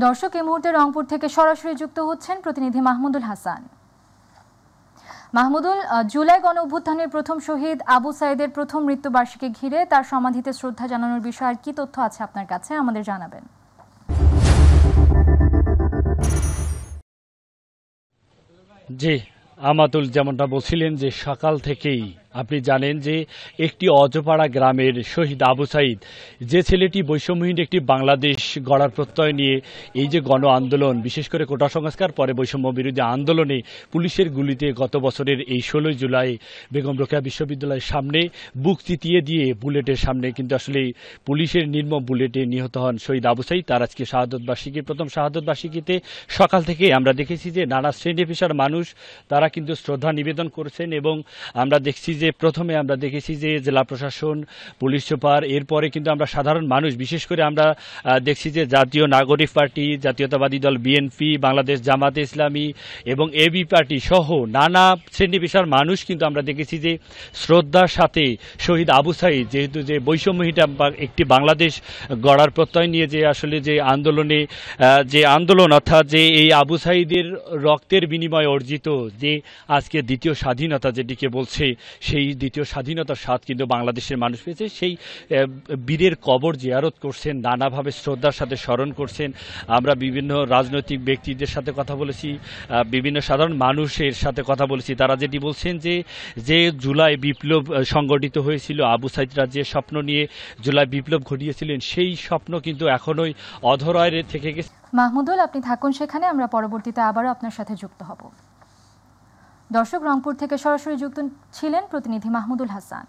দর্শক এই মুহূর্তে রংপুর থেকে সরাসরি যুক্ত হচ্ছেন প্রতিনিধি মাহমুদুল হাসান। মাহমুদুল, জুলাই গণ অভ্যুত্থানের প্রথম শহীদ আবু সাইদের প্রথম মৃত্যুবার্ষিকী ঘিরে তার সমাধিতে শ্রদ্ধা জানানোর বিষয়ে আর কি তথ্য আছে আপনার কাছে আমাদের জানাবেন। জি আমাতুল, যেমনটা বলছিলেন যে সকাল থেকেই আপনি জানেন যে একটি অজপাড়া গ্রামের শহীদ আবু সাইদ, যে ছেলেটি বৈষম্যহীন একটি বাংলাদেশ গড়ার প্রত্যয় নিয়ে এই যে গণ আন্দোলন, বিশেষ করে কোটা সংস্কার পরে বৈষম্য বিরোধী আন্দোলনে পুলিশের গুলিতে গত বছরের এই 16 জুলাই বেগম রোকেয়া বিশ্ববিদ্যালয়ের সামনে বুক চিতিয়ে দিয়ে বুলেটের সামনে কিন্তু আসলে পুলিশের নির্মম বুলেটে নিহত হন শহীদ আবু সাইদ। তার আজকে শাহাদত বার্ষিকী, প্রথম শাহাদত বার্ষিকীতে সকাল থেকে আমরা দেখেছি যে নানা শ্রেণী পেশার মানুষ তারা কিন্তু শ্রদ্ধা নিবেদন করেছেন এবং আমরা দেখছি যে প্রথমে আমরা দেখেছি যে জেলা প্রশাসন, পুলিশ সুপার, এরপরে কিন্তু আমরা সাধারণ মানুষ, বিশেষ করে আমরা দেখছি যে জাতীয় নাগরিক পার্টি, জাতীয়তাবাদী দল বিএনপি, বাংলাদেশ জামাতে ইসলামী এবং এবি পার্টি সহ নানা শ্রেণী পেশার মানুষ কিন্তু আমরা দেখেছি যে শ্রদ্ধার সাথে শহীদ আবু সাইদ, যেহেতু যে বৈষম্যহীন একটি বাংলাদেশ গড়ার প্রত্যয় নিয়ে যে আসলে যে আন্দোলনে যে আন্দোলন, অর্থাৎ যে এই আবু সাইদের রক্তের বিনিময়ে অর্জিত যে আজকে দ্বিতীয় স্বাধীনতা যেটিকে বলছে, সেই দ্বিতীয় স্বাধীনতার স্বাদ কিন্তু বাংলাদেশের মানুষ পেয়েছে। সেই বীরের কবর জিয়ারত করছেন, নানাভাবে শ্রদ্ধার সাথে স্মরণ করছেন। আমরা বিভিন্ন রাজনৈতিক ব্যক্তিদের সাথে কথা বলেছি, বিভিন্ন সাধারণ মানুষের সাথে কথা বলেছি। তারা যেটি বলছেন যে জুলাই বিপ্লব সংগঠিত হয়েছিল, আবু সাইদরা যে স্বপ্ন নিয়ে জুলাই বিপ্লব ঘটিয়েছিলেন, সেই স্বপ্ন কিন্তু এখনোই অধরায় থেকে গেছে। মাহমুদুল, আপনি থাকুন সেখানে, আমরা পরবর্তীতে আবারও আপনার সাথে যুক্ত হব। দর্শক, রংপুর থেকে সরাসরি যুক্ত ছিলেন প্রতিনিধি মাহমুদুল হাসান।